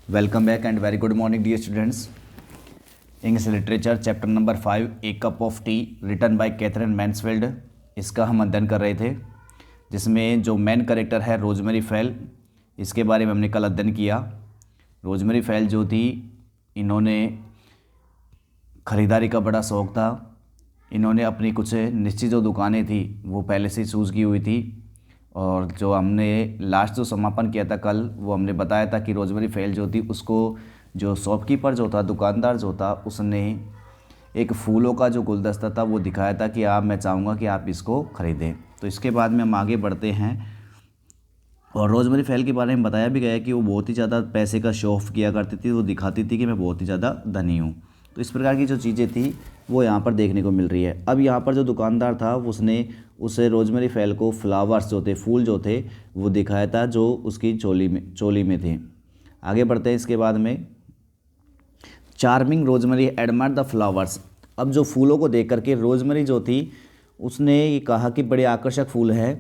Welcome back and very good morning dear students. English literature chapter number 5 a cup of tea written by Katherine Mansfield, इसका हम अध्ययन कर रहे थे, जिसमें जो मेन कैरेक्टर है रोजमेरी फेल, इसके बारे में हमने कल अध्ययन किया। रोजमेरी फेल जो थी, इन्होंने ख़रीदारी का बड़ा शौक़ था। इन्होंने अपनी कुछ निश्चित जो दुकानें थी वो पहले से चूज़ की हुई थी, और जो हमने लास्ट जो समापन किया था कल, वो हमने बताया था कि रोजमेरी फेल जो थी उसको जो शॉपकीपर जो था, दुकानदार जो था, उसने एक फूलों का जो गुलदस्ता था वो दिखाया था कि मैं चाहूँगा कि आप इसको ख़रीदें। तो इसके बाद में हम आगे बढ़ते हैं, और रोजमेरी फेल के बारे में बताया भी गया है कि वो बहुत ही ज़्यादा पैसे का शो ऑफ किया करती थी। वो दिखाती थी कि मैं बहुत ही ज़्यादा धनी हूँ। तो इस प्रकार की जो चीज़ें थी वो यहाँ पर देखने को मिल रही है। अब यहाँ पर जो दुकानदार था उसने उसे रोजमेरी फेल को फ्लावर्स जो थे, फूल जो थे, वो दिखाया था जो उसकी चोली में थे। आगे बढ़ते हैं। इसके बाद में charming rosemary admire the flowers. अब जो फूलों को देख करके रोजमेरी जो थी उसने ये कहा कि बड़े आकर्षक फूल है।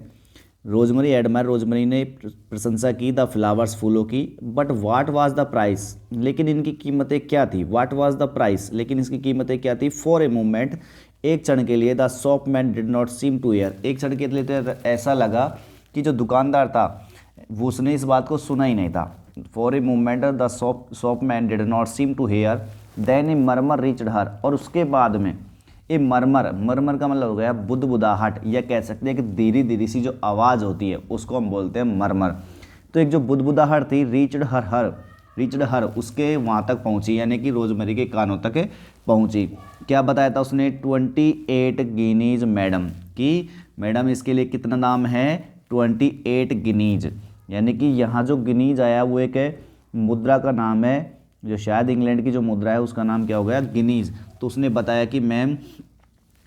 रोजमेरी एडमायर, रोजमेरी ने प्रशंसा की द फ्लावर्स, फूलों की। But what was the price, लेकिन इनकी कीमतें क्या थी। वाट वाज द प्राइस, लेकिन इसकी कीमतें क्या थी। फॉर ए मोमेंट, एक क्षण के लिए, the shopman did not seem to hear, एक क्षण के लिए तो ऐसा लगा कि जो दुकानदार था वो उसने इस बात को सुना ही नहीं था। For a moment the shopman did not seem to hear, then a murmur reached her, और उसके बाद में ए मरमर, मरमर का मतलब हो गया बुदबुदाहट, या कह सकते हैं कि धीरे धीरे सी जो आवाज़ होती है उसको हम बोलते हैं मरमर। तो एक जो बुदबुदाहट थी, रीच्ड हर उसके वहाँ तक पहुँची, यानी कि रोजमेरी के कानों तक पहुँची। क्या बताया था उसने। 28 गिनीज मैडम, कि मैडम इसके लिए कितना दाम है, 28 गिनीज। यानी कि यहाँ जो गिनीज आया वो एक मुद्रा का नाम है, जो शायद इंग्लैंड की जो मुद्रा है उसका नाम क्या हो गया, गिनीज। तो उसने बताया कि मैम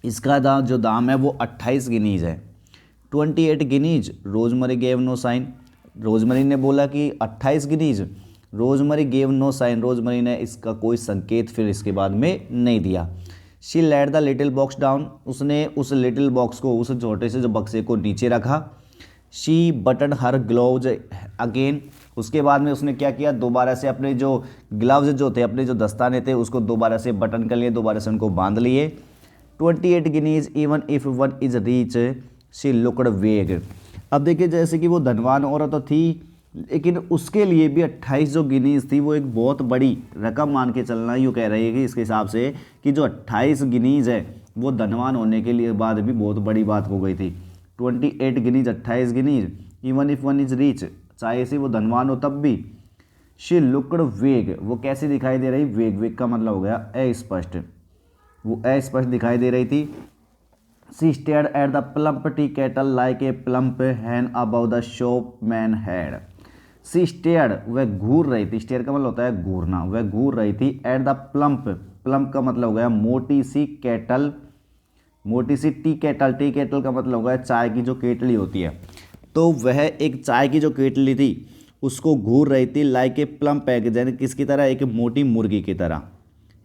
इसका जो दाम है वो 28 गिनीज है। 28 Guinness, rosemary gave no sign, rosemary ने बोला कि 28 Guinness. Rosemary gave no sign, rosemary ने इसका कोई संकेत फिर इसके बाद में नहीं दिया। She let the little box down, उसने उस लिटिल बॉक्स को, उस छोटे से जो बक्से को नीचे रखा। She button her gloves again, उसके बाद में उसने क्या किया, दोबारा से अपने जो ग्लव्स जो थे, अपने जो दस्ताने थे, उसको दोबारा से बटन कर लिए, दोबारा से उनको बांध लिए। 28 Guinness even if one is reach, she looked वेग। अब देखिए, जैसे कि वो धनवान औरत तो थी, लेकिन उसके लिए भी 28 जो गिनीज थी वो एक बहुत बड़ी रकम मान के चलना। यूँ कह रही है कि इसके हिसाब से कि जो 28 गिनीज है वो धनवान होने के लिए बाद भी बहुत बड़ी बात हो गई थी। 28 Guinness, 28 Guinness, even if one is reach, चाहे से वो धनवान हो तब भी। शी लुक्ड वेग, वो कैसी दिखाई दे रही, वेग का मतलब हो गया अस्पष्ट, वो अस्पष्ट दिखाई दे रही थी। She stared at the plump tea kettle like a plump hen above the shopman head. She stared, वह घूर रही थी, स्टेयर का मतलब होता है घूरना, वह घूर रही थी। एट द प्लम्प का मतलब हो गया मोटी सी केटल, मोटी सी टी केटल का मतलब हो गया चाय की जो केटली होती है। तो वह एक चाय की जो केटली थी उसको घूर रही थी, लाइक ए प्लम्प एग, यानी किसकी तरह, एक मोटी मुर्गी की तरह।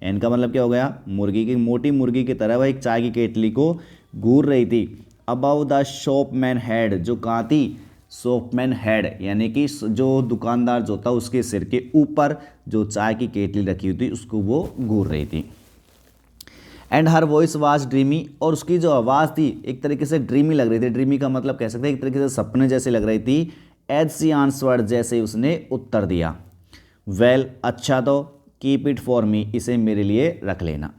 इनका मतलब क्या हो गया, मुर्गी की, मोटी मुर्गी की तरह वह एक चाय की केटली को घूर रही थी। अबाउ द शॉपमैन हेड, जो कहाँ थी, शॉपमैन हेड, यानी कि जो दुकानदार जो था उसके सिर के ऊपर जो चाय की केटली रखी हुई थी उसको वो घूर रही थी। And her voice was dreamy, और उसकी जो आवाज़ थी एक तरीके से ड्रीमी लग रही थी। ड्रीमी का मतलब कह सकते हैं एक तरीके से सपने जैसे लग रही थी। एज सी आंसवर्ड, जैसे उसने उत्तर दिया। वेल, अच्छा तो, कीप इट फॉर मी, इसे मेरे लिए रख लेना।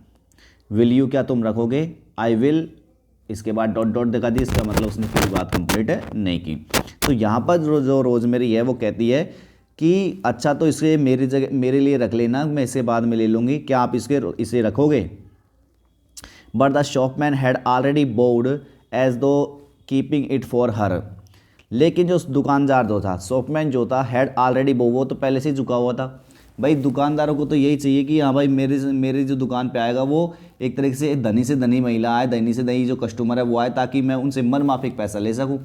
विल यू, क्या तुम रखोगे। आई विल, इसके बाद डॉट डॉट दिखा दी, इसका मतलब उसने पूरी बात कंप्लीट नहीं की। तो यहाँ पर जो रोजमेरी है वो कहती है कि अच्छा तो इसे मेरी जगह, मेरे लिए रख लेना, मैं इसे बाद में ले लूँगी, क्या आप इसे रखोगे। But the shopman had already bowed as though keeping it for her, लेकिन जो दुकानदार जो था, शॉपमैन जो था, हैड ऑलरेडी बोर्ड, वो तो पहले से झुका हुआ था। भाई दुकानदारों को तो यही चाहिए कि हाँ भाई मेरी जो दुकान पे आएगा वो एक तरीके से धनी से धनी महिला आए, धनी से धनी जो कस्टमर है वो आए, ताकि मैं उनसे मन माफिक पैसा ले सकूँ।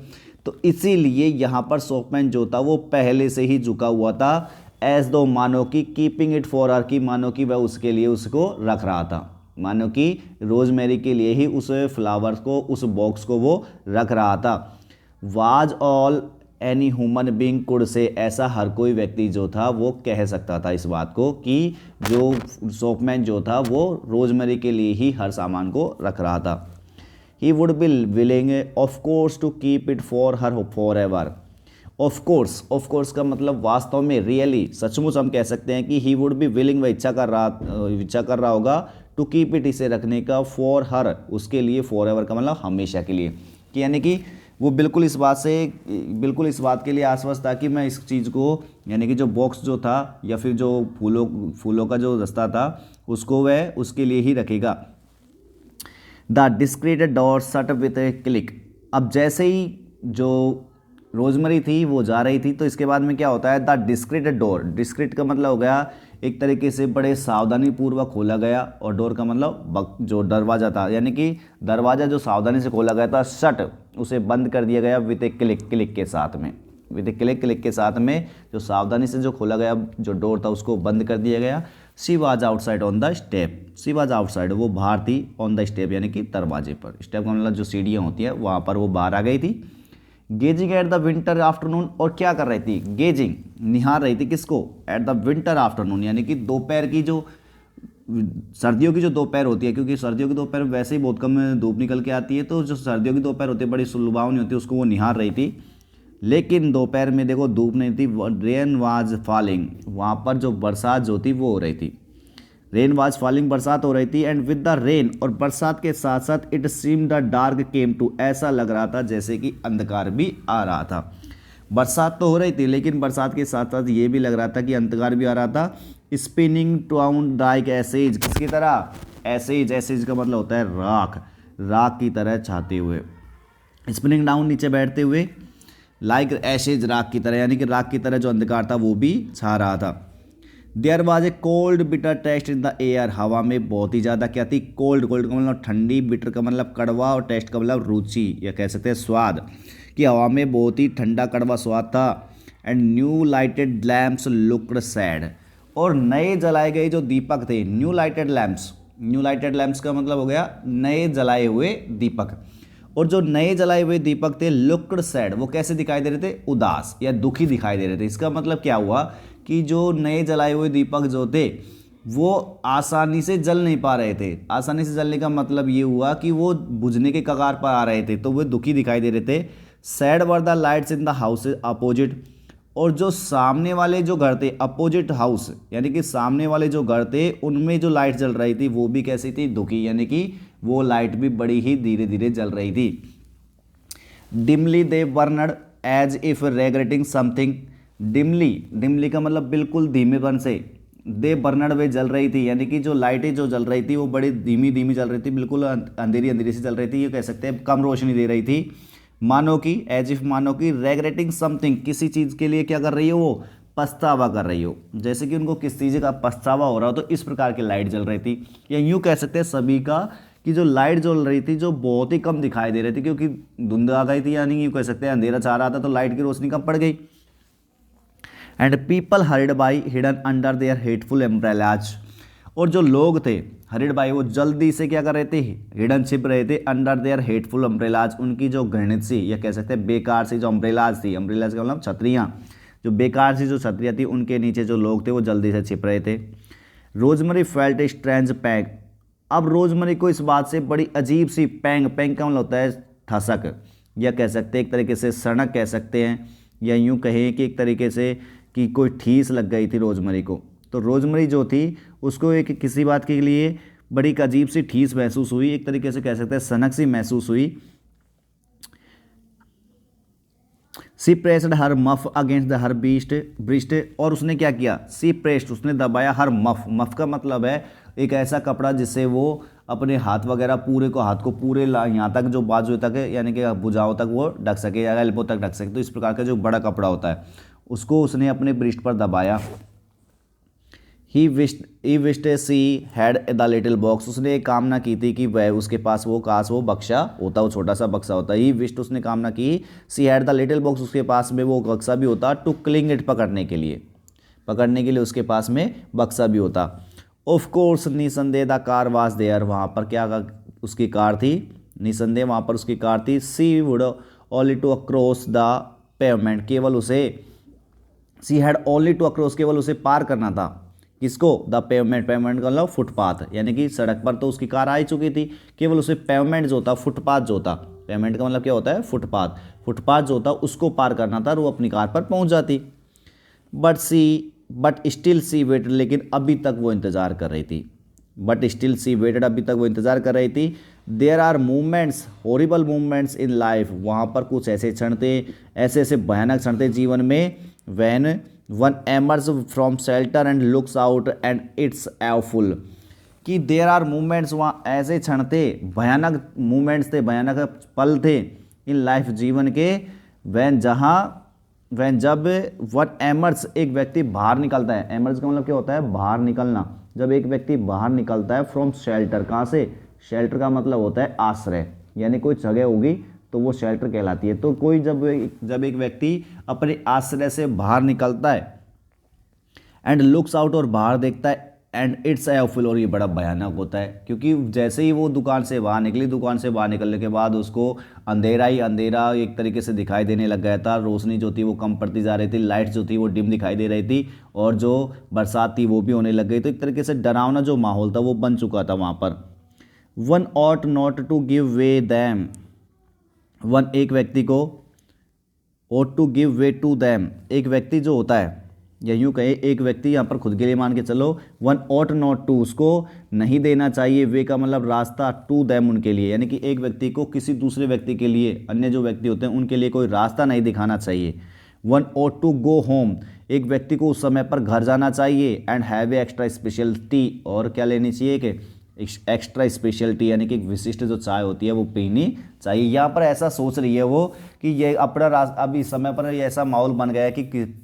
तो इसीलिए यहाँ पर शॉपमैन जो था वो पहले से ही झुका हुआ था, एज दो, मानो कि, कीपिंग इट फॉर हर, की मानो कि वह उसके लिए उसको रख रहा था, मानो कि रोजमेरी के लिए ही उस फ्लावर्स को, उस बॉक्स को वो रख रहा था। Was all any human being could say, ऐसा हर कोई व्यक्ति जो था वो कह सकता था इस बात को कि जो शॉपमैन जो था वो रोजमेरी के लिए ही हर सामान को रख रहा था। He would be willing of course to keep it for her for ever. Of course का मतलब वास्तव में, रियली, सचमुच हम कह सकते हैं कि ही वुड बी विलिंग, वह इच्छा कर रहा होगा, टू कीप इट, इसे रखने का, फॉर हर, उसके लिए, फॉर एवर का मतलब हमेशा के लिए, कि यानी कि वो बिल्कुल इस बात के लिए आश्वस्त था कि मैं इस चीज़ को, यानी कि जो बॉक्स जो था या फिर जो फूलों का जो रास्ता था उसको वह उसके लिए ही रखेगा। The discrete door shut with A click. अब जैसे ही जो रोजमरी थी वो जा रही थी तो इसके बाद में क्या होता है, द डिस्क्रीट डोर, डिस्क्रीट का मतलब हो गया एक तरीके से बड़े सावधानी पूर्वक खोला गया, और डोर का मतलब जो दरवाज़ा था, यानी कि दरवाज़ा जो सावधानी से खोला गया था, शट, उसे बंद कर दिया गया विद ए क्लिक के साथ में, विद ए क्लिक के साथ में जो सावधानी से जो खोला गया जो डोर था उसको बंद कर दिया गया। She was outside on the step, she was outside, वो बाहर थी, ऑन द स्टेप यानी कि दरवाजे पर, स्टेप का मतलब जो सीढ़ियाँ होती है वहाँ पर वो बाहर आ गई थी। Gazing at the winter afternoon, और क्या कर रही थी, गेजिंग, निहार रही थी किसको, एट द विंटर आफ्टरनून, यानी कि दोपहर की जो, सर्दियों की जो दोपहर होती है, क्योंकि सर्दियों की दोपहर वैसे ही बहुत कम धूप निकल के आती है, तो जो सर्दियों की दोपहर होती है बड़ी सुलभावनी होती है, उसको वो निहार रही थी। लेकिन दोपहर में देखो धूप नहीं थी, रेन वाज फॉलिंग, वहाँ पर जो बरसात जो थी वो हो रही थी, रेन वाज फॉलिंग, बरसात हो रही थी, एंड विद द रेन, और बरसात के साथ साथ, it seem the dark came too, ऐसा लग रहा था जैसे कि अंधकार भी आ रहा था। बरसात तो हो रही थी लेकिन बरसात के साथ साथ ये भी लग रहा था कि अंधकार भी आ रहा था। स्पिनिंग डाउन लाइक एसेज, किसकी तरह, एसेज, एसेज का मतलब होता है राख, राख की तरह छाते हुए, स्पिनिंग डाउन नीचे बैठते हुए, लाइक एसेज, राख की तरह, यानी कि राख की तरह जो अंधकार था वो भी छा रहा था। There was a cold bitter taste in the air, हवा में बहुत ही ज़्यादा क्या थी, कोल्ड, कोल्ड का मतलब ठंडी, बिटर का मतलब कड़वा, और टेस्ट का मतलब रुचि या कह सकते हैं स्वाद, कि हवा में बहुत ही ठंडा कड़वा स्वाद था। And new lighted lamps looked sad, और नए जलाए गए जो दीपक थे, न्यू लाइटेड लैम्प्स का मतलब हो गया नए जलाए हुए दीपक, और जो नए जलाए हुए दीपक थे, लुक्ड सैड, वो कैसे दिखाई दे रहे थे, उदास या दुखी दिखाई दे रहे थे। इसका मतलब क्या हुआ कि जो नए जलाए हुए दीपक जो थे वो आसानी से जल नहीं पा रहे थे। आसानी से जलने का मतलब ये हुआ कि वो बुझने के कगार पर आ रहे थे, तो वो दुखी दिखाई दे रहे थे। Sad were the lights in the house opposite, और जो सामने वाले जो घर थे, अपोजिट हाउस यानी कि सामने वाले जो घर थे उनमें जो लाइट जल रही थी वो भी कैसी थी, दुखी, यानी कि वो लाइट भी बड़ी ही धीरे धीरे जल रही थी। Dimly they burned as if regretting something, dimly का मतलब बिल्कुल धीमेपन से, दे बर्नड वे जल रही थी, यानी कि जो लाइटें जो जल रही थी वो बड़ी धीमी धीमी जल रही थी, बिल्कुल अंधेरी अंधेरी से जल रही थी, ये कह सकते हैं कम रोशनी दे रही थी। मानो कि, एज इफ मानो कि, रेगरेटिंग समथिंग, किसी चीज़ के लिए क्या कर रही हो, वो पछतावा कर रही हो, जैसे कि उनको किस चीज़ का पछतावा हो रहा हो, तो इस प्रकार की लाइट जल रही थी। या यूँ कह सकते हैं सभी का कि जो लाइट जल रही थी जो बहुत ही कम दिखाई दे रही थी, क्योंकि धुंध आ गई थी, यानी यूँ कह सकते हैं अंधेरा छा रहा था तो लाइट की रोशनी कम पड़ गई। And people hurried by hidden under their hateful umbrellas, और जो लोग थे हरिड बाई वो जल्दी से क्या कर रहे थे, हिडन छिप रहे थे, अंडर देयर हेटफुल अम्ब्रेलाज, उनकी जो घृणित सी या कह सकते हैं बेकार सी जो अम्ब्रेलाज थी, अम्ब्रेलाज का मतलब छतरियाँ, जो बेकार सी जो छतरियाँ थी उनके नीचे जो लोग थे वो जल्दी से छिप रहे थे। रोजमरी फेल्ट ए स्ट्रेंज पैंग, अब रोजमरी को इस बात से बड़ी अजीब सी पैंग, पैंग का मतलब होता है ठसक, या कह सकते हैं एक तरीके से सड़क कह सकते हैं, या यूँ कहें कि एक तरीके से कि कोई ठीस लग गई थी रोजमरी को। तो रोजमरी जो थी उसको एक किसी बात के लिए बड़ी एक अजीब सी ठीस महसूस हुई, एक तरीके से कह सकते हैं सनक सी महसूस हुई। She pressed her muff against the her breast, और उसने क्या किया, सी प्रेस्ड, उसने दबाया हर मफ, मफ का मतलब है एक ऐसा कपड़ा जिससे वो अपने हाथ वगैरह पूरे को, हाथ को पूरे यहाँ तक जो बाजू तक है यानी कि भुजाओं तक वो ढक सके या एल्बो तक ढक सके, तो इस प्रकार का जो बड़ा कपड़ा होता है उसको उसने अपने ब्रिस्ट पर दबाया। He wished she had the little box, उसने एक कामना की थी कि वह उसके पास वो काश वो बक्सा होता, वो छोटा सा बक्सा होता। ही विश्ड, उसने कामना की, she had the little box, उसके पास में वो बक्सा भी होता, टू क्लिंग इट, पकड़ने के लिए उसके पास में बक्सा भी होता। ऑफ कोर्स निसंदेह द कार वाज देयर, वहाँ पर क्या उसकी कार थी, निसंदेह वहाँ पर उसकी कार थी। She would only to across the pavement, केवल उसे she had only to across, केवल उसे पार करना था। किसको? द पेवमेंट, पेवमेंट का मतलब फुटपाथ, यानी कि सड़क पर तो उसकी कार आ ही चुकी थी, केवल उसे पेवमेंट जो था, फुटपाथ जो था, पेवमेंट का मतलब क्या होता है? फुटपाथ, फुटपाथ जो था उसको पार करना था और वो अपनी कार पर पहुंच जाती। बट स्टिल सी वेटेड, लेकिन अभी तक वो इंतज़ार कर रही थी। बट स्टिल सी वेटेड, अभी तक वो इंतज़ार कर रही थी। There are movements, horrible movements in life, वहाँ पर कुछ ऐसे क्षण थे, ऐसे ऐसे भयानक क्षण थे जीवन में। When one emerges from shelter and looks out and it's awful, कि देयर आर मूवमेंट्स, वहाँ ऐसे क्षण थे, भयानक मूवमेंट्स थे, भयानक पल थे इन लाइफ, जीवन के। वैन जब वन एमर्स, एक व्यक्ति बाहर निकलता है, एमर्स का मतलब क्या होता है? बाहर निकलना। जब एक व्यक्ति बाहर निकलता है फ्रॉम शेल्टर, कहाँ से? शेल्टर का मतलब होता है आश्रय, यानी कोई जगह होगी तो वो शेल्टर कहलाती है। तो कोई जब एक व्यक्ति अपने आश्रय से बाहर निकलता है, एंड लुक्स आउट, और बाहर देखता है, एंड इट्स एवफुल, और ये बड़ा भयानक होता है, क्योंकि जैसे ही वो दुकान से बाहर निकली, दुकान से बाहर निकलने के बाद उसको अंधेरा ही अंधेरा एक तरीके से दिखाई देने लग गया था। रोशनी जो थी वो कम पड़ती जा रही थी, लाइट जो थी वो डिम दिखाई दे रही थी, और जो बरसात थी वो भी होने लग गई। तो एक तरीके से डरावना जो माहौल था वो बन चुका था वहाँ पर। One ought not to give way them, one एक व्यक्ति को, ought to give way to them, एक व्यक्ति जो होता है, या यूँ कहे एक व्यक्ति, यहाँ पर खुद के लिए मान के चलो, वन ought नॉट टू, उसको नहीं देना चाहिए, वे का मतलब रास्ता, टू दैम उनके लिए, यानी कि एक व्यक्ति को किसी दूसरे व्यक्ति के लिए, अन्य जो व्यक्ति होते हैं उनके लिए कोई रास्ता नहीं दिखाना चाहिए। One ought to go home, एक व्यक्ति को उस समय पर घर जाना चाहिए। And have a extra special tea, और क्या लेनी चाहिए कि एक्स्ट्रा स्पेशल टी, यानी कि एक विशिष्ट जो चाय होती है वो पीनी चाहिए। यहाँ पर ऐसा सोच रही है वो कि ये अपना अब इस समय पर ये ऐसा माहौल बन गया है कि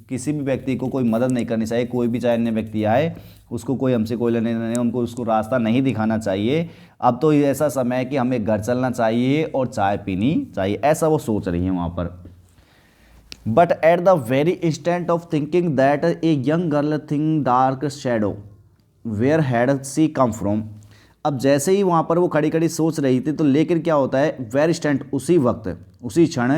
किसी भी व्यक्ति को कोई मदद नहीं करनी चाहिए, कोई भी चाहे अन्य व्यक्ति आए उसको कोई हमसे कोई लेने नहीं, उनको उसको रास्ता नहीं दिखाना चाहिए। अब तो ये ऐसा समय है कि हमें घर चलना चाहिए और चाय पीनी चाहिए, ऐसा वो सोच रही है वहाँ पर। But at the very instant of thinking that a young girl thing dark shadow where had she come from, अब जैसे ही वहाँ पर वो खड़ी खड़ी सोच रही थी, तो लेकिन क्या होता है? वेरी इंस्टेंट, उसी वक्त, उसी क्षण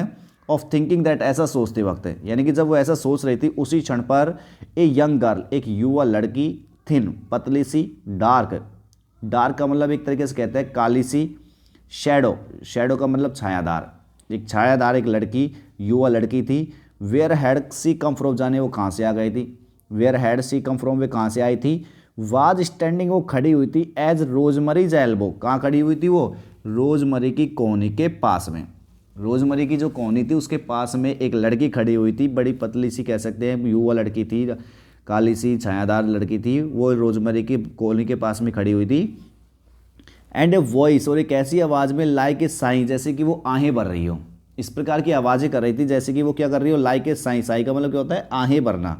ऑफ थिंकिंग दैट, ऐसा सोचते वक्त, यानी कि जब वो ऐसा सोच रही थी उसी क्षण पर ए यंग गर्ल, एक युवा लड़की, थिन पतली सी, डार्क, डार्क का मतलब एक तरीके से कहते हैं काली सी, शैडो, शैडो का मतलब छायादार, एक छायादार एक लड़की, युवा लड़की थी। Where had she come from, जाने वो कहाँ से आ गई थी? Where had she come from, वे कहाँ से आई थी? वाज स्टैंडिंग, वो खड़ी हुई थी, एज रोजमरीज एल्बो, कहाँ खड़ी हुई थी वो? रोजमरी की कोहनी के पास में, रोजमरी की जो कोहनी थी उसके पास में एक लड़की खड़ी हुई थी, बड़ी पतली सी कह सकते हैं, युवा लड़की थी, काली सी छायादार लड़की थी, वो रोजमरी की कोहनी के पास में खड़ी हुई थी। एंड ए वॉइस, और एक ऐसी आवाज़ में, लाइक ए साई, जैसे कि वो आहें भर रही हो, इस प्रकार की आवाज़ें कर रही थी जैसे कि वो क्या कर रही हो? लाइक ए साई, साई का मतलब क्या होता है? आहें भरना।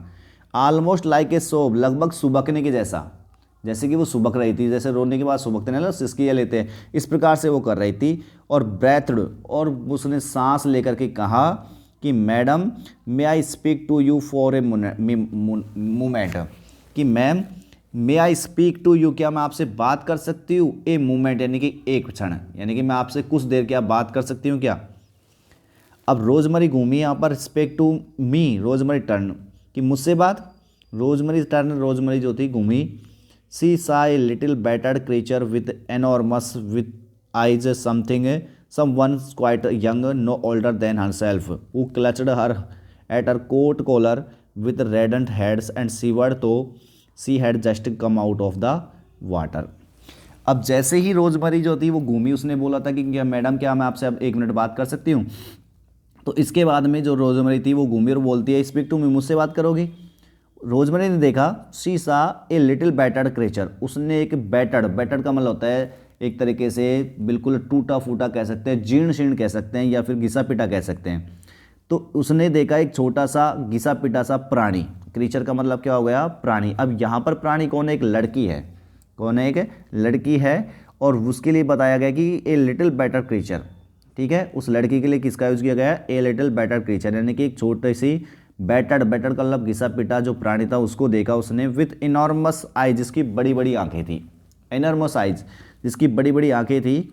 ऑलमोस्ट लाइक ए सोब, लगभग सुबकने के जैसा, जैसे कि वो सुबक रही थी, जैसे रोने के बाद सुबकते हैं ना, सिसकियाँ लेते हैं, इस प्रकार से वो कर रही थी। और ब्रेथड, और उसने सांस लेकर के कहा कि madam may I speak to you for a moment, कि ma'am may I speak to you, क्या मैं आपसे बात कर सकती हूँ? ए मोमेंट, यानी कि एक क्षण, यानी कि मैं आपसे कुछ देर क्या बात कर सकती हूँ क्या? अब रोजमरी घूमी यहाँ पर, respect to me, rosemary turn, कि मुझसे बात, रोजमरी टर्न, रोजमरी जो थी घूमी। She saw a little battered creature with enormous with eyes someone quite young no older than herself who clutched her at her coat collar with reddened heads and shivered though she had just come out of the water. अब जैसे ही rosemary जो थी वो घूमी, उसने बोला था कि क्या मैडम, क्या मैं आपसे अब 1 मिनट बात कर सकती हूँ? तो इसके बाद में जो रोजमरी थी वो घूमी और बोलती है, स्पीक टू मी, मुझसे बात करोगी? रोजमरी ने देखा, सी saw a little battered creature, उसने एक बैटर्ड, बैटर्ड का मतलब होता है एक तरीके से बिल्कुल टूटा फूटा कह सकते हैं, जीर्ण शीर्ण कह सकते हैं, या फिर घिसा पिटा कह सकते हैं। तो उसने देखा एक छोटा सा घिसा पिटा सा प्राणी, क्रीचर का मतलब क्या हो गया? प्राणी। अब यहाँ पर प्राणी कौन है? एक लड़की है, कौन है? एक लड़की है, और उसके लिए बताया गया कि ए लिटिल बैटर क्रीचर, ठीक है, उस लड़की के लिए किसका यूज़ किया गया? ए लिटिल बैटर क्रीचर, यानी कि एक छोटी सी बैटर्ड, बैटर्ड का मतलब घिसा पिटा जो प्राणी था उसको देखा उसने, विथ इनॉर्मस आइज, जिसकी बड़ी बड़ी आंखें थी, इनॉर्मस आइज जिसकी बड़ी बड़ी आंखें थी।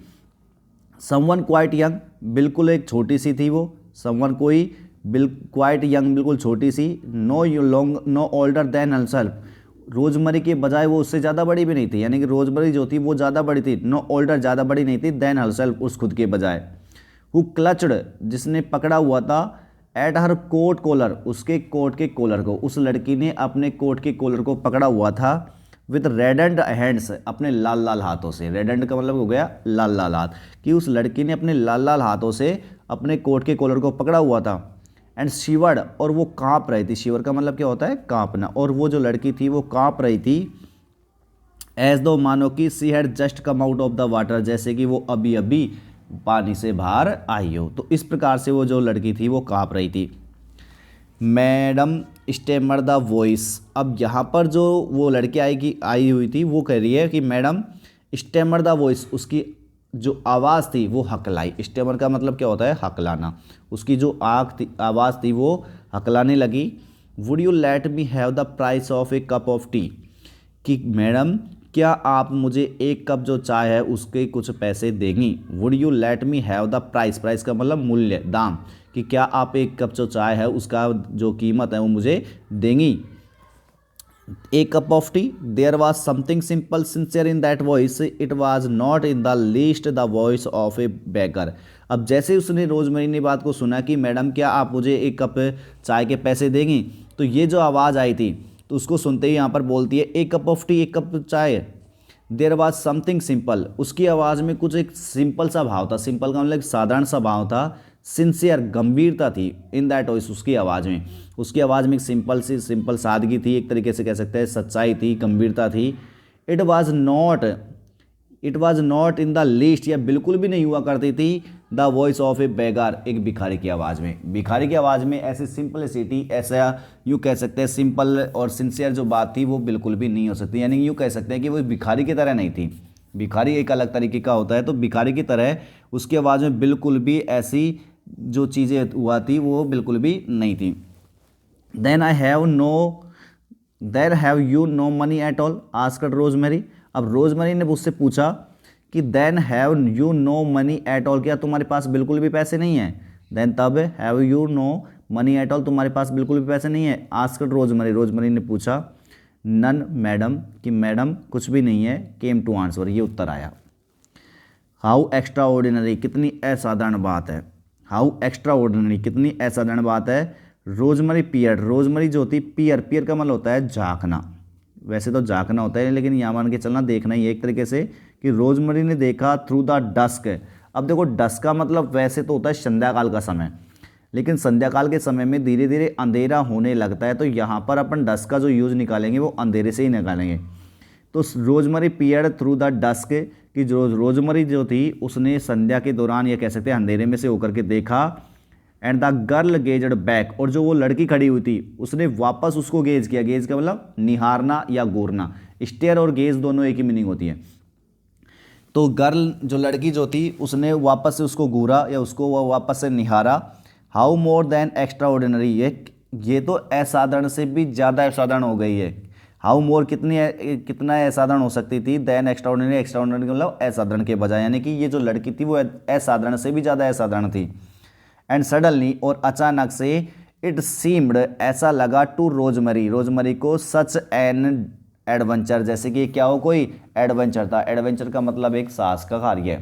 समवन क्वाइट यंग, बिल्कुल एक छोटी सी थी वो, समवन कोई, क्वाइट यंग, बिल्कुल छोटी सी, no older than herself, rosemary के बजाय वो उससे ज़्यादा बड़ी भी नहीं थी, यानी कि रोजमरी जो थी वो ज़्यादा बड़ी थी, नो ओल्डर ज़्यादा बड़ी नहीं थी, देन हरसेल्फ उस खुद के बजाय, हु क्लचड जिसने पकड़ा हुआ था, एट हर कोट कॉलर उसके कोट के कॉलर को, उस लड़की ने अपने कोट के कॉलर को पकड़ा हुआ था, विथ रेडेंट हैंड्स अपने लाल लाल हाथों से, रेडेंट का मतलब हो गया लाल लाल हाथ, कि उस लड़की ने अपने लाल लाल हाथों से अपने कोट के कॉलर को पकड़ा हुआ था, एंड शिवर्ड और वो कांप रही थी, शिवर का मतलब क्या होता है कांपना, और वो जो लड़की थी वो कांप रही थी, एज दो मानो कि सी had just come out of the water, जैसे कि वो अभी अभी पानी से बाहर आई हो, तो इस प्रकार से वो जो लड़की थी वो कांप रही थी। मैडम स्टेमर द वॉइस, अब यहाँ पर जो वो लड़की आई हुई थी वो कह रही है कि मैडम स्टेमर द वॉइस, उसकी जो आवाज़ थी वो हकलाई, स्टेमर का मतलब क्या होता है हकलाना, उसकी जो आवाज़ थी वो हकलाने लगी। Would you let me have the price of A cup of T, कि मैडम क्या आप मुझे एक कप जो चाय है उसके कुछ पैसे देंगी। Would you let me have the price, price का मतलब मूल्य दाम, कि क्या आप एक कप जो चाय है उसका जो कीमत है वो मुझे देंगी। A cup of tea, there was something simple sincere in that voice, it was not in the least the voice of a beggar. अब जैसे उसने रोजमेरी ने बात को सुना कि मैडम क्या आप मुझे एक कप चाय के पैसे देंगी, तो ये जो आवाज़ आई थी तो उसको सुनते ही यहाँ पर बोलती है एक कप ऑफ टी, एक कप चाय। देयर वॉज समथिंग सिंपल, उसकी आवाज़ में कुछ एक सिंपल सा भाव था, सिंपल का मतलब एक साधारण सा भाव था, सिंसियर गंभीरता थी इन दैट वॉइस, उसकी आवाज़ में, उसकी आवाज़ में एक सिंपल सादगी थी, एक तरीके से कह सकते हैं सच्चाई थी, गंभीरता थी। It was not in the least, या बिल्कुल भी नहीं हुआ करती थी द वॉइस ऑफ ए बेगार, एक भिखारी की आवाज़ में, भिखारी की आवाज़ में ऐसी सिंपलिसिटी, ऐसा यूँ कह सकते हैं सिंपल और सिंसियर जो बात थी वो बिल्कुल भी नहीं हो सकती, यानी यूँ कह सकते हैं कि वो भिखारी की तरह नहीं थी, भिखारी एक अलग तरीके का होता है, तो भिखारी की तरह उसकी आवाज़ में बिल्कुल भी ऐसी जो चीज़ें हुआ थी वो बिल्कुल भी नहीं थी। There have you no money at all, asked Rosemary, अब रोजमेरी ने उससे पूछा कि then have you no money at all, क्या तुम्हारे पास बिल्कुल भी पैसे नहीं है, देन तब have you no money at all, तुम्हारे पास बिल्कुल भी पैसे नहीं है, आस्क्ड रोजमेरी, रोजमेरी ने पूछा, नन मैडम, कि मैडम कुछ भी नहीं है, केम टू आंसर, ये उत्तर आया। हाउ एक्स्ट्रा ऑर्डिनरी, कितनी असाधारण बात है, हाउ एक्स्ट्रा ऑर्डिनरी, कितनी असाधारण बात है। रोजमरी पियर, रोजमरी जो होती है पियर का मतलब होता है झांकना, वैसे तो झांकना होता है लेकिन यहाँ मान के चलना देखना ही एक तरीके से, कि रोजमरी ने देखा थ्रू द डस्क। अब देखो डस्क का मतलब वैसे तो होता है संध्याकाल का समय, लेकिन संध्याकाल के समय में धीरे धीरे अंधेरा होने लगता है, तो यहाँ पर अपन डस्क का जो यूज़ निकालेंगे वो अंधेरे से ही निकालेंगे। तो rosemary peer through the dusk, कि जो रोजमरी जो थी उसने संध्या के दौरान, या कह सकते हैं अंधेरे में से होकर के देखा, एंड द गर्ल गेजड बैक, और जो वो लड़की खड़ी हुई थी उसने वापस उसको गेज किया, गेज का मतलब निहारना या गोरना, स्टेयर और गेज दोनों एक ही मीनिंग होती है। तो गर्ल जो लड़की जो थी उसने वापस से उसको घूरा या उसको वो वापस से निहारा। How more than extra ordinary, ये तो असाधारण से भी ज़्यादा असाधारण हो गई है। हाउ मोर कितना असाधारण हो सकती थी, then extraordinary, extraordinary मतलब असाधारण के बजाय, यानी कि ये जो लड़की थी वो असाधारण से भी ज़्यादा असाधारण थी। एंड सडनली, और अचानक से, इट सीम्ड ऐसा लगा, टू रोजमरी, रोजमरी को, सच एन एडवेंचर, जैसे कि क्या हो कोई एडवेंचर था, एडवेंचर का मतलब एक साहस का कार्य है,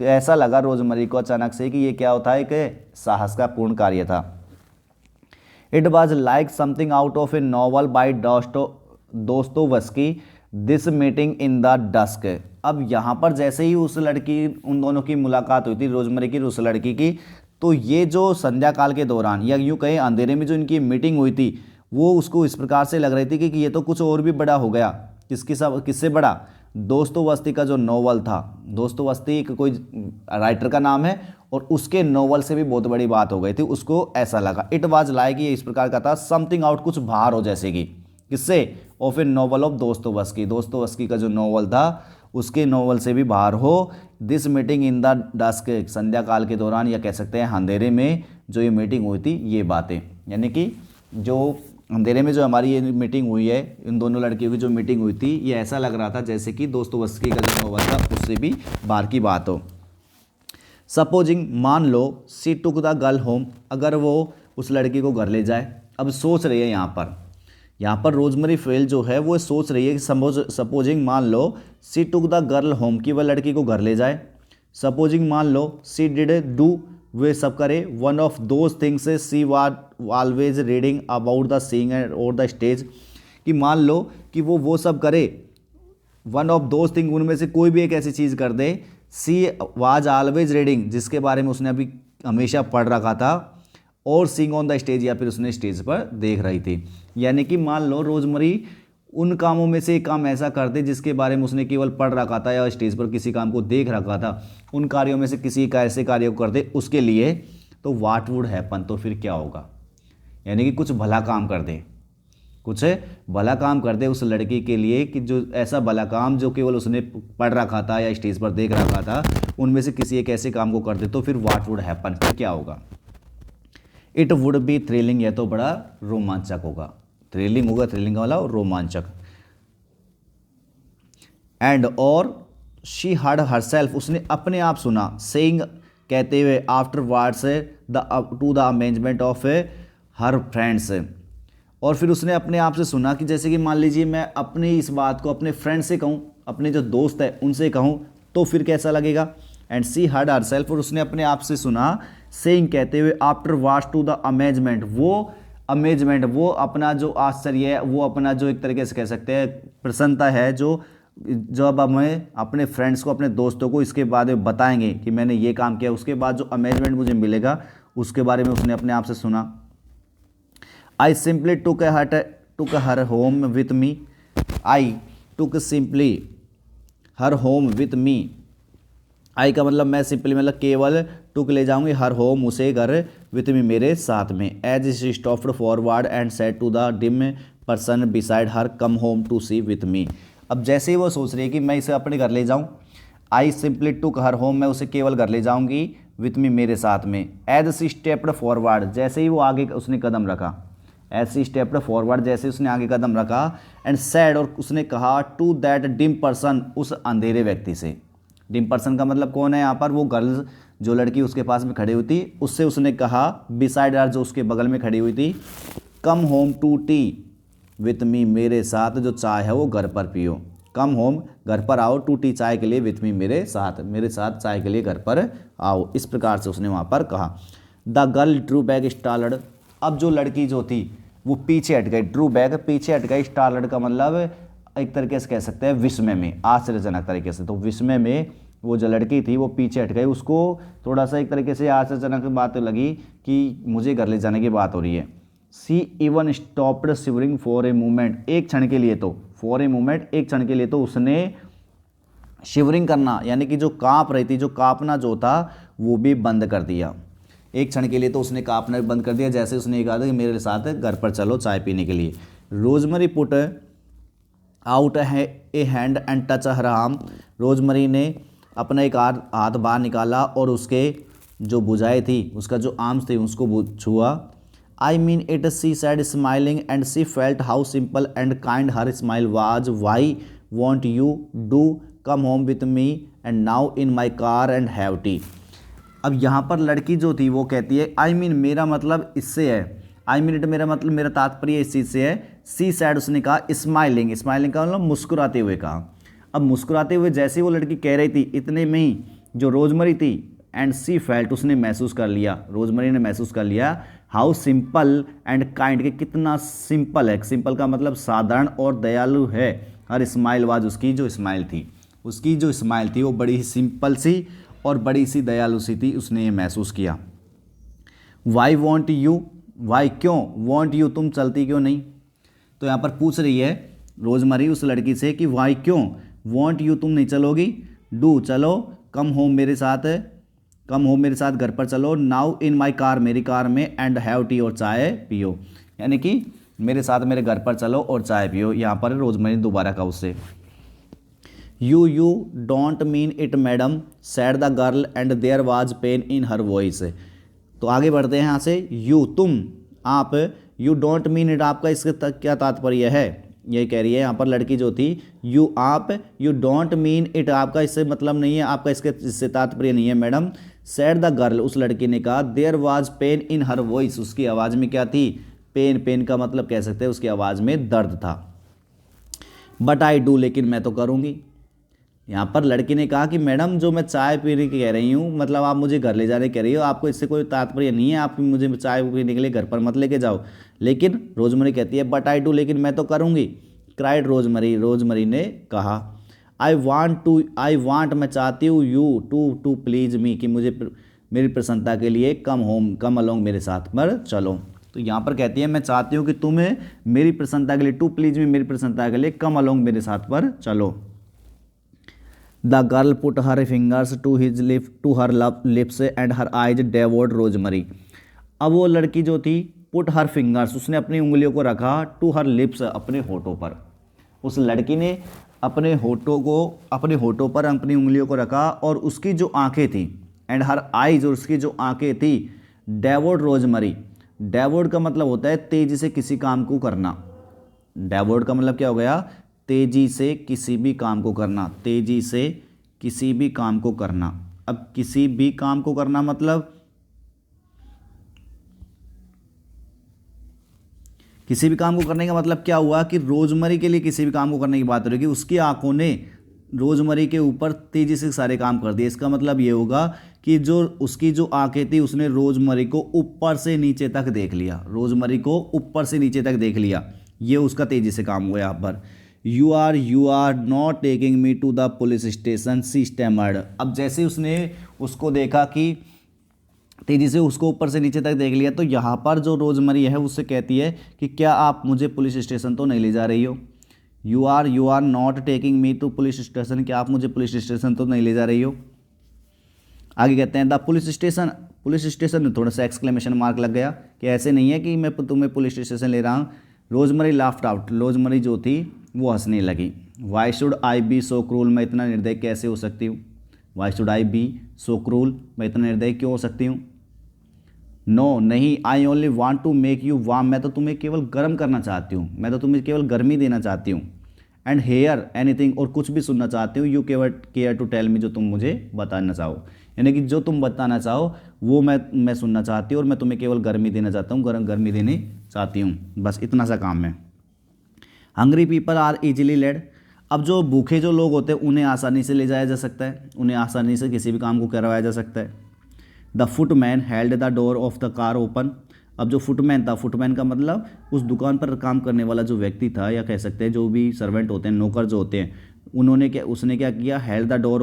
तो ऐसा लगा रोजमरी को अचानक से कि ये क्या होता है कि साहस का पूर्ण कार्य था। It was like something out of a novel by Dostoevsky, this meeting in the dusk. अब यहाँ पर जैसे ही उन दोनों की मुलाकात हुई थी, रोजमरी की उस लड़की की, तो ये जो संध्या काल के दौरान या यूँ कहें अंधेरे में जो इनकी मीटिंग हुई थी वो उसको इस प्रकार से लग रही थी कि ये तो कुछ और भी बड़ा हो गया। किससे बड़ा? दोस्तोवस्ती का जो नोवेल था, दोस्तोवस्ती एक कोई राइटर का नाम है और उसके नोवेल से भी बहुत बड़ी बात हो गई थी, उसको ऐसा लगा। इट वाज लाइक, ये इस प्रकार का था, समथिंग आउट, कुछ बाहर हो, जैसे कि किससे, of A novel of Dostoevsky, Dostoevsky का जो नोवेल था उसके नोवेल से भी बाहर हो। This meeting in the dusk, संध्या काल के दौरान या कह सकते हैं अंधेरे में जो ये मीटिंग हुई थी, ये बातें, यानी कि जो अंधेरे में जो हमारी ये मीटिंग हुई है, इन दोनों लड़कियों की जो मीटिंग हुई थी, ये ऐसा लग रहा था जैसे कि दोस्तोवस्की का जो नोवेल था उससे भी बाहर की बात हो। सपोजिंग, मान लो, सी टुक द गर्ल होम, अगर वो उस लड़की को घर ले जाए। अब सोच रही है यहाँ पर रोजमेरी फेल जो है वो सोच रही है कि सपोजिंग मान लो सी टुक द गर्ल होम, की वह लड़की को घर ले जाए। सपोजिंग मान लो सी डिड डू, वे सब करे one of those things she was always reading about the seeing और द स्टेज, कि मान लो कि वो सब करे, वन ऑफ दोज थिंग उनमें से कोई भी एक ऐसी चीज़ कर दे, सी वाज ऑलवेज रीडिंग जिसके बारे में उसने अभी हमेशा पढ़ रखा था, और सिंग ऑन द स्टेज या फिर उसने स्टेज पर देख रही थी। यानी कि मान लो रोजमरी उन कामों में से एक काम ऐसा कर दे जिसके बारे में उसने केवल पढ़ रखा था या स्टेज पर किसी काम को देख रखा था, उन कार्यों में से किसी का ऐसे कार्य को कर दे उसके लिए, तो व्हाट वुड हैपन, तो फिर क्या होगा। यानी कि कुछ भला काम कर दे, कुछ भला काम कर दे उस लड़की के लिए, कि जो ऐसा भला काम जो केवल उसने पढ़ रखा था या स्टेज पर देख रखा था उनमें से किसी एक ऐसे काम को कर दे, तो फिर व्हाट वुड हैपन, फिर क्या होगा। इट वुड बी थ्रिलिंग, यह तो बड़ा रोमांचक होगा। थ्रिलिंग होगा, थ्रिलिंग वाला और रोमांचक। एंड और शी हर्ड हरसेल्फ, उसने अपने आप सुना, सेइंग कहते हुए, afterwards to the amazement of her friends, और फिर उसने अपने आप से सुना कि जैसे कि मान लीजिए मैं अपनी इस बात को अपने फ्रेंड से कहूँ, अपने जो दोस्त है उनसे कहूँ, तो फिर कैसा लगेगा। एंड सी हर्ड हरसेल्फ, और उसने अपने आप से सुना, सेइंग कहते हुए, after watch to the amazement, वो अपना जो आश्चर्य है, वो अपना जो एक तरीके से कह सकते हैं प्रसन्नता है, जो जब हमें अपने फ्रेंड्स को, अपने दोस्तों को इसके बाद में बताएंगे कि मैंने ये काम किया, उसके बाद जो अमेजमेंट मुझे मिलेगा उसके बारे में उसने अपने आप से सुना। I simply took her home with me, I took simply her home with me, I का मतलब मैं सिंपली मतलब केवल, टुक ले जाऊंगी, हर होम उसे घर, विथ मी मेरे साथ में, as she stopped forward and said to the dim person beside her, come home to see with me. अब जैसे ही वो सोच रही है कि मैं इसे अपने घर ले जाऊं, आई सिंपली टुक हर होम, मैं उसे केवल घर ले जाऊंगी, विथ मी मेरे साथ में, एज शी स्टेप्ड फॉरवर्ड, जैसे ही वो आगे उसने कदम रखा, एज शी स्टेप्ड फॉरवर्ड, जैसे उसने आगे कदम रखा, एंड सैड, और उसने कहा, टू दैट डिम पर्सन, उस अंधेरे व्यक्ति से। डिम पर्सन का मतलब कौन है यहाँ पर, वो गर्ल जो लड़की उसके पास में खड़ी हुई थी, उससे उसने कहा, बिसाइड हर, जो उसके बगल में खड़ी हुई थी, come home to tea with me, मेरे साथ जो चाय है वो घर पर पियो, कम होम घर पर आओ, टू टी चाय के लिए, विथ मी मेरे साथ चाय के लिए घर पर आओ, इस प्रकार से उसने वहाँ पर कहा। द गर्ल ड्रू बैक स्टार्लड, अब जो लड़की जो थी वो पीछे हट गई, ड्रू बैक पीछे हट गई, स्टार्लड का मतलब एक तरीके से कह सकते हैं विस्मय में, आश्चर्यजनक तरीके से, तो विस्मय में वो जो लड़की थी वो पीछे हट गई, उसको थोड़ा सा एक तरीके से आश्चर्यजनक बात लगी कि मुझे घर ले जाने की बात हो रही है। She even stopped shivering for a moment, एक क्षण के लिए तो, फॉर ए मोमेंट एक क्षण के लिए तो उसने शिवरिंग करना, यानी कि जो काँप रही थी, जो काँपना जो था वो भी बंद कर दिया, एक क्षण के लिए तो उसने काँपना बंद कर दिया, जैसे उसने कहा था कि मेरे साथ घर पर चलो चाय पीने के लिए। Rosemary put out a hand and touch her arm, Rosemary ने अपना एक हाथ बाहर निकाला और उसके जो भुजाएं थी, उसका जो आर्म्स थे उसको छुआ। I mean it, she said smiling, and she felt how simple and kind her smile was, why won't you do come home with me and now in my car and have tea. अब यहाँ पर लड़की जो थी वो कहती है, I mean मेरा मतलब इससे है, आई मीन इट मेरा मतलब, मेरा तात्पर्य इस चीज़ से है। सी सैड उसने कहा, स्माइलिंग का मतलब मुस्कुराते हुए कहा। अब मुस्कुराते हुए जैसे वो लड़की कह रही थी, इतने में ही जो रोजमरी थी, एंड सी फेल्ट, उसने महसूस कर लिया, रोजमरी ने महसूस कर लिया, हाउ सिंपल एंड काइंड, के कितना सिंपल है, सिंपल का मतलब साधारण और दयालु है, हर स्माइल वाज, उसकी जो स्माइल थी, उसकी जो स्माइल थी वो बड़ी ही सिंपल सी और बड़ी सी दयालु सी थी, उसने ये महसूस किया। वाई वॉन्ट यू, वाई क्यों, वॉन्ट यू तुम चलती क्यों नहीं, तो यहाँ पर पूछ रही है रोजमरी उस लड़की से कि वाई क्यों, वॉन्ट यू तुम नहीं चलोगी, डू चलो, कम होम मेरे साथ घर पर चलो, नाउ इन माई कार मेरी कार में, एंड हैव टी और चाय पियो, यानी कि मेरे साथ मेरे घर पर चलो और चाय पियो। यहाँ पर रोजमरी ने दोबारा कहा उससे। You don't mean it madam, said the girl and there was pain in her voice. तो आगे बढ़ते हैं यहाँ से, यू तुम, आप, यू डोंट मीन इट आपका इसके तक क्या तात्पर्य है, ये कह रही है यहाँ पर लड़की जो थी, यू आप, यू डोंट मीन इट आपका इससे मतलब नहीं है, आपका इससे तात्पर्य नहीं है मैडम, सेड द गर्ल, उस लड़की ने कहा, there was pain in her voice, उसकी आवाज़ में क्या थी, पेन, पेन का मतलब कह सकते हैं उसकी आवाज़ में दर्द था। बट आई डू, लेकिन मैं तो करूँगी। यहाँ पर लड़की ने कहा कि मैडम जो मैं चाय पीने की कह रही हूँ, मतलब आप मुझे घर ले जाने कह रही हो, आपको इससे कोई तात्पर्य नहीं है, आप मुझे चाय पीने के लिए घर पर मत लेके जाओ। लेकिन रोजमरी कहती है बट आई डू, लेकिन मैं तो करूँगी। क्राइड रोजमरी, रोजमरी ने कहा, आई वांट, मैं चाहती हूँ, यू टू प्लीज मी, कि मुझे मेरी प्रसन्नता के लिए कम अलोंग, मेरे साथ पर चलो। तो यहाँ पर कहती है मैं चाहती हूँ कि तुम्हें मेरी प्रसन्नता के लिए, टू प्लीज मी, मेरी प्रसन्नता के लिए कम अलोंग, मेरे साथ पर चलो। The girl put her fingers to her lips and her eyes devoured Rosemary. अब वो लड़की जो थी, पुट हर फिंगर्स, उसने अपनी उंगलियों को रखा, टू हर लिप्स, अपने होठों पर। उस लड़की ने अपने होठों पर अपनी उंगलियों को रखा और उसकी जो आंखें थी, एंड हर आइज, और उसकी जो आंखें थी, डेवोर्ड रोजमरी। डेवोर्ड का मतलब होता है तेजी से किसी काम को करना। डेवोर्ड का मतलब क्या हो गया, तेजी से किसी भी काम को करना, तेजी से किसी भी काम को करना। अब किसी भी काम को करना मतलब किसी भी काम को करने का मतलब क्या हुआ कि रोजमरी के लिए किसी भी काम को करने की बात हो रही है कि उसकी आंखों ने रोजमरी के ऊपर तेजी से सारे काम कर दिए। इसका मतलब ये होगा कि जो उसकी जो आंखें थी, उसने रोजमरी को ऊपर से नीचे तक देख लिया, रोजमरी को ऊपर से नीचे तक देख लिया। ये उसका तेजी से काम हुआ यहाँ पर। You are not taking me to the police station, she stammered. अब जैसे उसने उसको देखा कि तेजी से उसको ऊपर से नीचे तक देख लिया, तो यहाँ पर जो रोजमरी है उससे कहती है कि क्या आप मुझे पुलिस स्टेशन तो नहीं ले जा रही हो। You are not taking me to police station, क्या आप मुझे पुलिस स्टेशन तो नहीं ले जा रही हो। आगे कहते हैं द पुलिस स्टेशन में थोड़ा सा एक्सक्लेमेशन मार्क लग गया कि ऐसे नहीं है कि मैं तुम्हें पुलिस स्टेशन ले रहा हूँ। रोजमरी लाफ्ट आउट, रोजमरी जो थी वो हंसने लगी। Why should I be so cruel, मैं इतना निर्दयी कैसे हो सकती हूँ। Why should I be so cruel, मैं इतना निर्दयी क्यों हो सकती हूँ। नो, नहीं, I only want to make you warm, मैं तो तुम्हें केवल गर्म करना चाहती हूँ, मैं तो तुम्हें केवल गर्मी देना चाहती हूँ। एंड हेयर एनीथिंग, और कुछ भी सुनना चाहती हूँ, you care to tell me, जो तुम मुझे बताना चाहो, यानी कि जो तुम बताना चाहो वो मैं सुनना चाहती हूँ, और मैं तुम्हें केवल गर्मी देना चाहता हूँ, गर्मी देनी चाहती हूँ, बस इतना सा काम है। Hungry people are easily led, अब जो भूखे जो लोग होते हैं उन्हें आसानी से ले जाया जा सकता है, उन्हें आसानी से किसी भी काम को करवाया जा सकता है। The footman held the door of the car open, अब जो फुटमैन था, फुटमैन का मतलब उस दुकान पर काम करने वाला जो व्यक्ति था, या कह सकते हैं जो भी सर्वेंट होते हैं, नौकर जो होते हैं, उसने क्या किया, held the door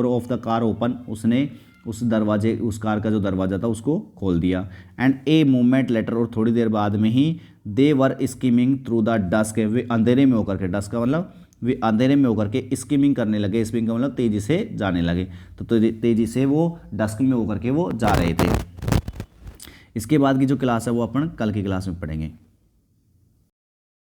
of the car open, उसने उस कार का जो दरवाज़ा था उसको खोल दिया। एंड ए मोमेंट लेटर, और थोड़ी देर बाद में ही, दे वर स्कीमिंग थ्रू द डस्क, वे अंधेरे में होकर के, डस्क का मतलब वे अंधेरे में होकर के स्कीमिंग करने लगे, स्कीमिंग का मतलब तेज़ी से जाने लगे, तो तेज़ी से वो डस्क में होकर के वो जा रहे थे। इसके बाद की जो क्लास है वो अपन कल की क्लास में पढ़ेंगे।